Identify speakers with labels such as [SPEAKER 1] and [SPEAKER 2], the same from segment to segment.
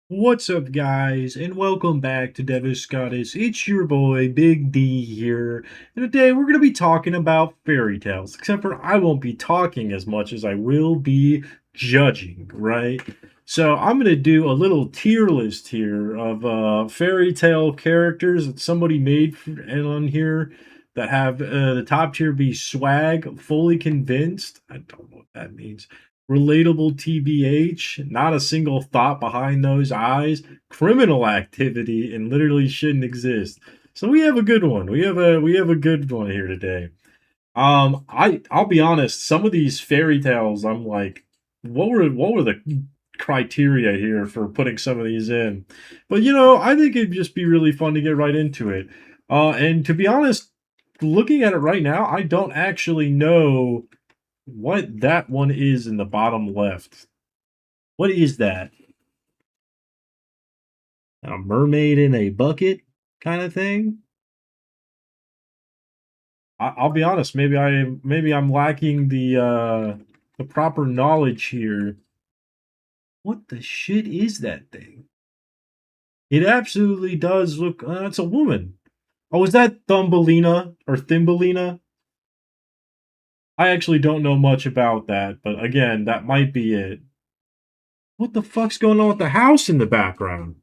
[SPEAKER 1] What's up, guys, and welcome back to Devis Goddess. It's your boy, Big D here, and today we're going to be talking about fairy tales, except for I won't be talking as much as I will be judging, right? So I'm going to do a little tier list here of fairy tale characters that somebody made and on here that have the top tier be swag, fully convinced. I don't know what that means. Relatable TBH, not a single thought behind those eyes, criminal activity, and literally shouldn't exist. So we have a good one. We have a good one here today. I'll be honest, some of these fairy tales, I'm like, what were the criteria here for putting some of these in? But I think it'd just be really fun to get right into it. And to be honest, looking at it right now, I don't actually know what that one is in the bottom left. What is that? A mermaid in a bucket kind of thing? I'll be honest. Maybe I'm lacking the proper knowledge here. What the shit is that thing? It absolutely does look. It's a woman. Oh, is that Thumbelina or Thumbelina? I actually don't know much about that, but again, that might be it. What the fuck's going on with the house in the background?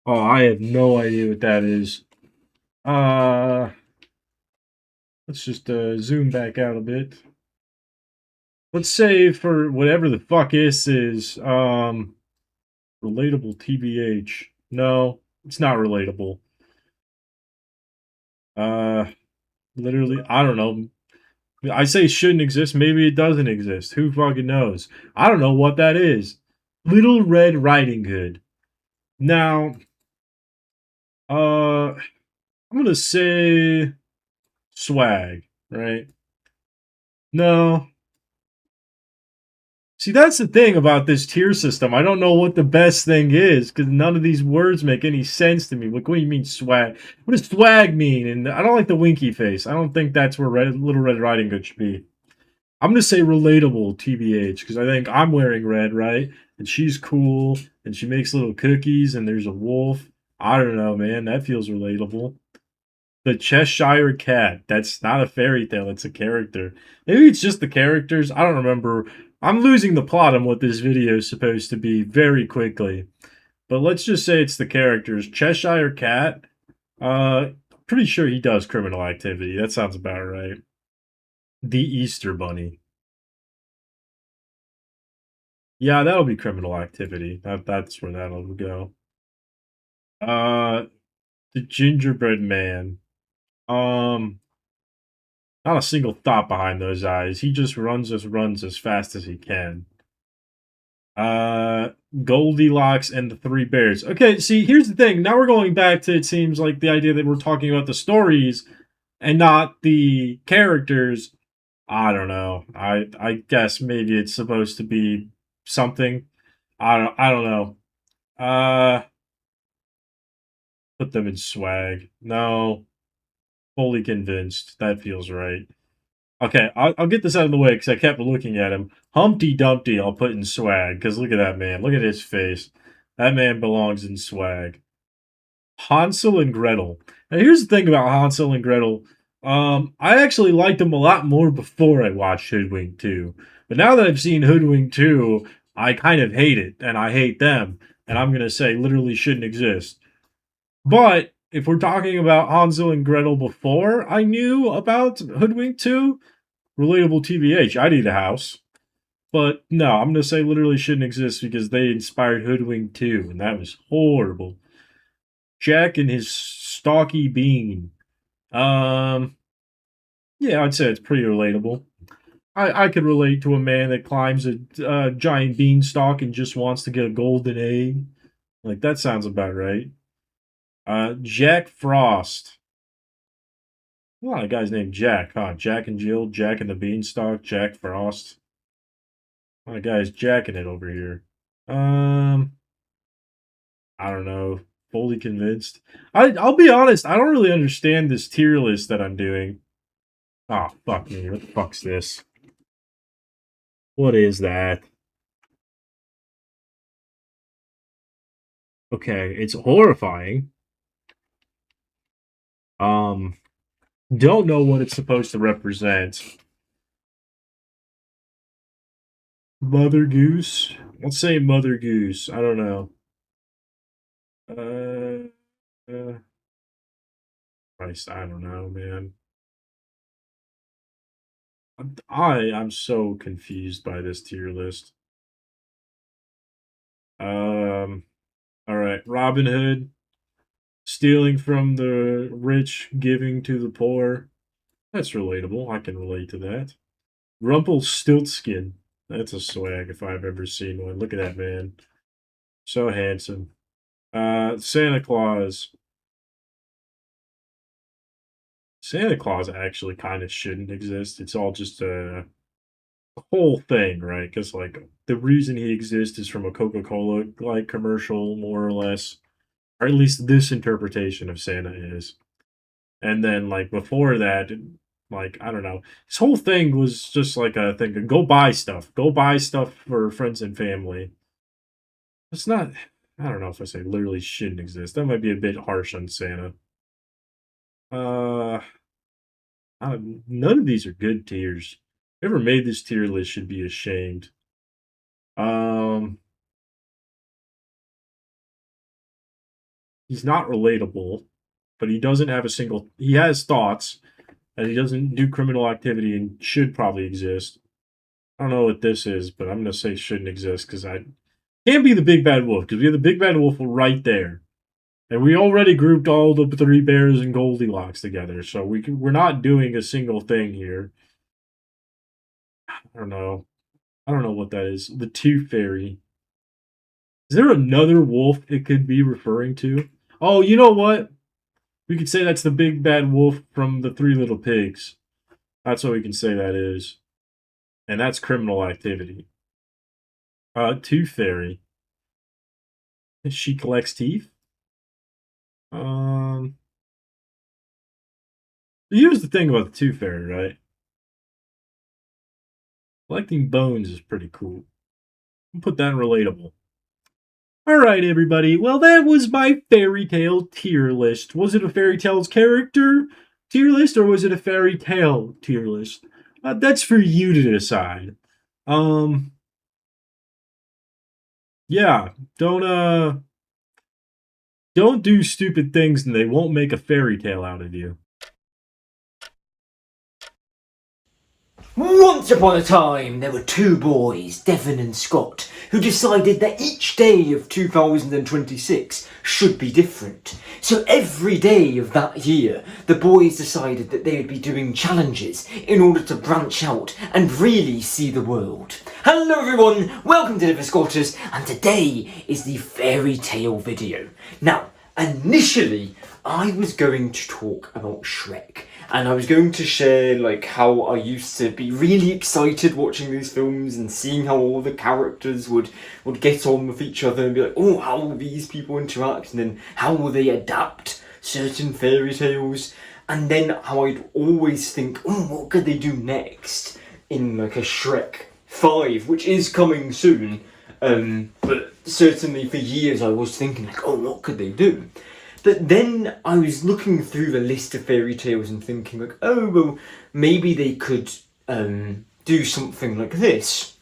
[SPEAKER 1] Oh, I have no idea what that is. Uh, let's just zoom back out a bit. Let's say for whatever the fuck this is, relatable TBH. No, it's not relatable. Uh, literally, I don't know. I say shouldn't exist. Maybe it doesn't exist. Who fucking knows? I don't know what that is. Little Red Riding Hood. Now, I'm gonna say swag, right? No, see, that's the thing about this tier system. I don't know what the best thing is because none of these words make any sense to me. Like, what do you mean swag? What does swag mean? And I don't like the winky face. I don't think that's where Little Red Riding Hood should be. I'm gonna say relatable, TBH, because I think I'm wearing red, right? And she's cool, and she makes little cookies, and there's a wolf. I don't know, man. That feels relatable. The Cheshire Cat. That's not a fairy tale, it's a character. Maybe it's just the characters. I don't remember. I'm losing the plot on what this video is supposed to be very quickly. But let's just say it's the characters. Cheshire Cat. Pretty sure he does criminal activity. That sounds about right. The Easter Bunny. Yeah, that'll be criminal activity. That's where that'll go. Uh the gingerbread man. Um Not a single thought behind those eyes. He just runs as fast as he can. Uh, Goldilocks and the Three Bears. Okay, see, here's the thing. Now we're going back to it seems like the idea that we're talking about the stories and not the characters. I don't know. I guess maybe it's supposed to be something. I don't know. Uh, put them in swag. No, fully convinced. That feels right. Okay, I'll get this out of the way because I kept looking at him. Humpty Dumpty, I'll put in swag because look at that man. Look at his face. That man belongs in swag. Hansel and Gretel. Now, here's the thing about Hansel and Gretel. I actually liked them a lot more before I watched Hoodwink 2. But now that I've seen Hoodwink 2, I kind of hate it, and I hate them. And I'm going to say literally shouldn't exist. But if we're talking about Hansel and Gretel before I knew about Hoodwink 2, relatable TBH. I need a house. But no, I'm going to say literally shouldn't exist because they inspired Hoodwink 2, and that was horrible. Jack and his stocky bean. Um, yeah, I'd say it's pretty relatable. I could relate to a man that climbs a giant beanstalk and just wants to get a golden egg. Like, that sounds about right. Jack Frost. A lot of guys named Jack, huh? Jack and Jill, Jack and the Beanstalk, Jack Frost. A lot of guys jacking it over here. Um, I don't know. Fully convinced. I'll be honest. I don't really understand this tier list that I'm doing. Oh fuck me! What the fuck's this? What is that? Okay, it's horrifying. Um, don't know what it's supposed to represent. Mother Goose? Let's say Mother Goose. I don't know. Uh, Christ, I don't know, man. I'm so confused by this tier list. Um, all right, Robin Hood stealing from the rich, giving to the poor. That's relatable. I can relate to that. Rumpelstiltskin. That's a swag if I've ever seen one. Look at that man. So handsome. Santa Claus. Santa Claus actually kind of shouldn't exist. It's all just a whole thing, right? Because like the reason he exists is from a Coca-Cola like commercial, more or less, or at least this interpretation of Santa is. And then like before that, like I don't know, his whole thing was just like a thing. Go buy stuff for friends and family. It's not. I don't know if I say literally shouldn't exist. That might be a bit harsh on Santa. Uh, None of these are good tiers. Whoever made this tier list should be ashamed. Um, he's not relatable, but he doesn't have a single. He has thoughts, and he doesn't do criminal activity, and should probably exist. I don't know what this is, but I'm gonna say shouldn't exist because I can't be the big bad wolf because we have the big bad wolf right there, and we already grouped all the three bears and Goldilocks together, so we're not doing a single thing here. I don't know. I don't know what that is. The Tooth Fairy. Is there another wolf it could be referring to? Oh, you know what? We could say that's the big bad wolf from the Three Little Pigs. That's what we can say that is. And that's criminal activity. Tooth Fairy. She collects teeth? Um, here's the thing about the Tooth Fairy, right? Collecting bones is pretty cool. I'll put that in relatable. All right, everybody. Well, that was my fairy tale tier list. Was it a fairy tale's character tier list or was it a fairy tale tier list? That's for you to decide. Um, yeah, don't don't do stupid things and they won't make a fairy tale out of you.
[SPEAKER 2] Once upon a time, there were two boys, Devon and Scott, who decided that each day of 2026 should be different. So every day of that year, the boys decided that they would be doing challenges in order to branch out and really see the world. Hello everyone, welcome to Devon Scotters, and today is the fairy tale video. Now, initially, I was going to talk about Shrek. And I was going to share like how I used to be really excited watching these films and seeing how all the characters would get on with each other and be like, oh, how will these people interact, and then how will they adapt certain fairy tales, and then how I'd always think, oh, what could they do next in like a Shrek 5, which is coming soon. But certainly for years I was thinking like, oh, what could they do? But then I was looking through the list of fairy tales and thinking like, oh, well, maybe they could do something like this.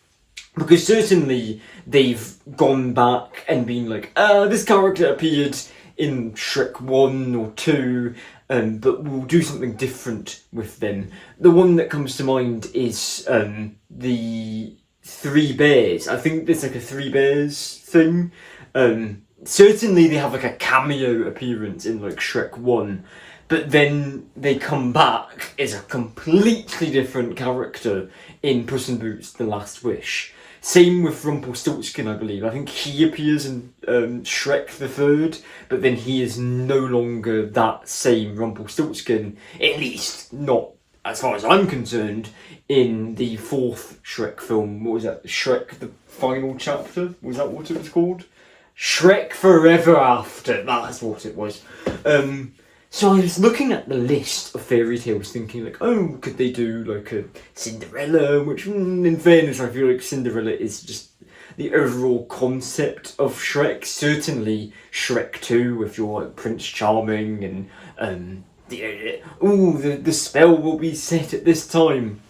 [SPEAKER 2] Because certainly they've gone back and been like, this character appeared in Shrek 1 or 2, but we'll do something different with them. The one that comes to mind is the Three Bears. I think there's like a Three Bears thing. Certainly they have like a cameo appearance in like Shrek 1, but then they come back as a completely different character in Puss in Boots: The Last Wish. Same with Rumpelstiltskin, I believe. I think he appears in Shrek the Third, but then he is no longer that same Rumpelstiltskin, at least not as far as I'm concerned, in the fourth Shrek film. What was that? Shrek the Final Chapter? Was that what it was called? Shrek Forever After, that's what it was. So I was looking at the list of fairy tales thinking like, oh, could they do like a Cinderella, which in fairness I feel like Cinderella is just the overall concept of Shrek. Certainly Shrek 2 with your Prince Charming and the spell will be set at this time.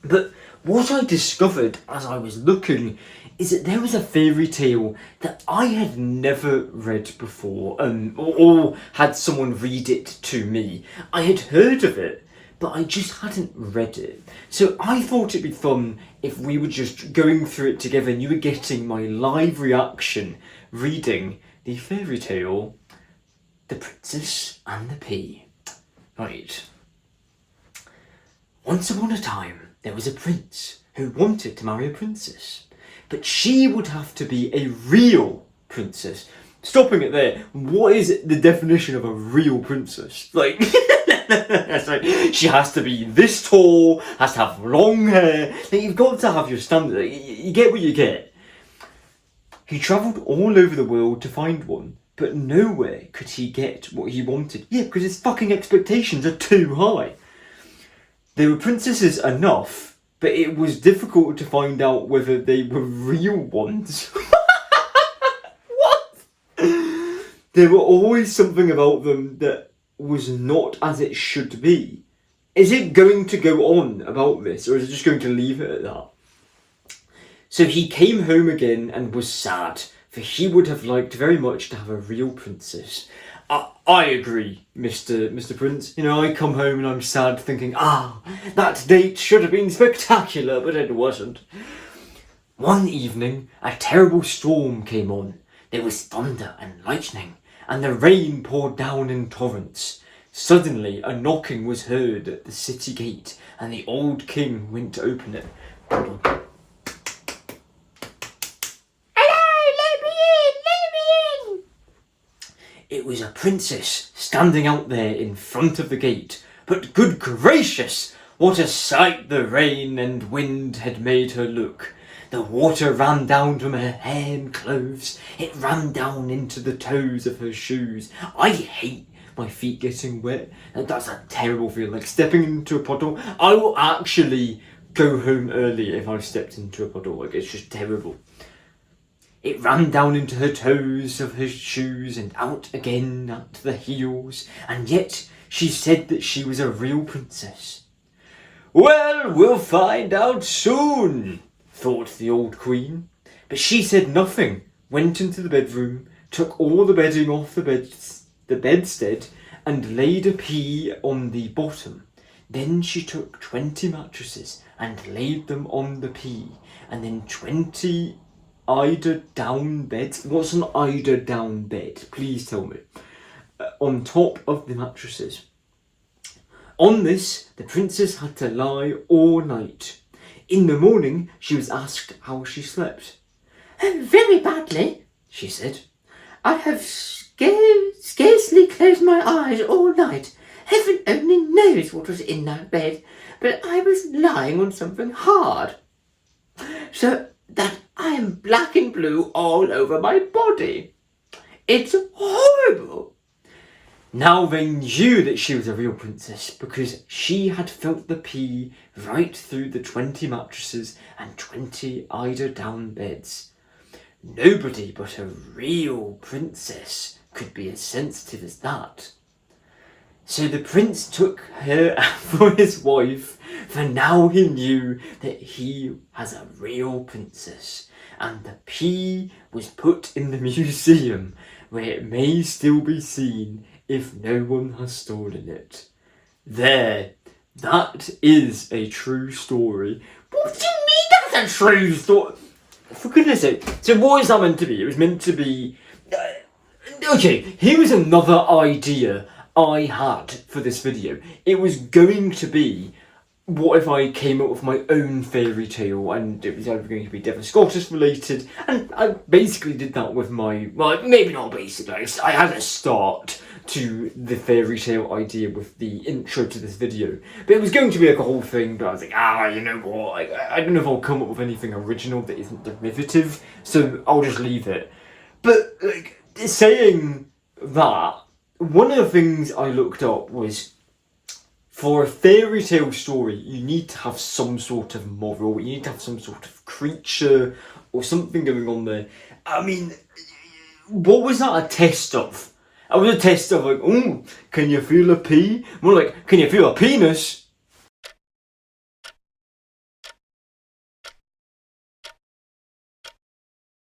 [SPEAKER 2] But what I discovered as I was looking is that there was a fairy tale that I had never read before, or had someone read it to me. I had heard of it, but I just hadn't read it. So I thought it'd be fun if we were just going through it together and you were getting my live reaction reading the fairy tale, The Princess and the Pea. Right. Once upon a time, there was a prince who wanted to marry a princess, but she would have to be a real princess. Stopping it there, what is the definition of a real princess? Like, she has to be this tall, has to have long hair. Like, you've got to have your standard. You get what you get. He travelled all over the world to find one, but nowhere could he get what he wanted. Yeah, because his fucking expectations are too high. They were princesses enough, but it was difficult to find out whether they were real ones. What? There were always something about them that was not as it should be. Is it going to go on about this, or is it just going to leave it at that? So he came home again and was sad, for he would have liked very much to have a real princess. I agree, Mr. Prince. You know, I come home and I'm sad thinking, that date should have been spectacular, but it wasn't. One evening, a terrible storm came on. There was thunder and lightning, and the rain poured down in torrents. Suddenly, a knocking was heard at the city gate, and the old king went to open it. It was a princess standing out there in front of the gate. But good gracious, what a sight the rain and wind had made her look. The water ran down from her hair and clothes. It ran down into the toes of her shoes. I hate my feet getting wet. And that's a terrible feeling, like stepping into a puddle. I will actually go home early if I've stepped into a puddle. Like, it's just terrible. It ran down into her toes of her shoes and out again at the heels, and yet she said that she was a real princess. Well, we'll find out soon, thought the old queen. But she said nothing, went into the bedroom, took all the bedding off the bedstead, and laid a pea on the bottom. Then she took 20 mattresses and laid them on the pea, and then 20 eider-down beds. What's an eider-down bed? Please tell me. On top of the mattresses. On this, the princess had to lie all night. In the morning, she was asked how she slept. Very badly, she said. I have scarcely closed my eyes all night. Heaven only knows what was in that bed, but I was lying on something hard, so that I am black and blue all over my body. It's horrible. Now they knew that she was a real princess, because she had felt the pea right through the 20 mattresses and 20 eider-down beds. Nobody but a real princess could be as sensitive as that. So the prince took her for his wife, for now he knew that he has a real princess, and the pea was put in the museum, where it may still be seen if no one has stolen it. There, that is a true story. What do you mean that's a true story? For goodness sake. So what is that meant to be? It was meant to be... okay, here was another idea I had for this video. It was going to be, what if I came up with my own fairy tale, and it was either going to be Devon Scottish related, and I basically did that with my, well, maybe not basically, I had a start to the fairy tale idea with the intro to this video, but it was going to be like a whole thing, but I was like, you know what, I don't know if I'll come up with anything original that isn't derivative, so I'll just leave it. But, like, saying that, one of the things I looked up was for a fairy tale story, you need to have some sort of moral, you need to have some sort of creature or something going on there. I mean, what was that a test of? It was a test of like, oh, can you feel a pee? More like, can you feel a penis?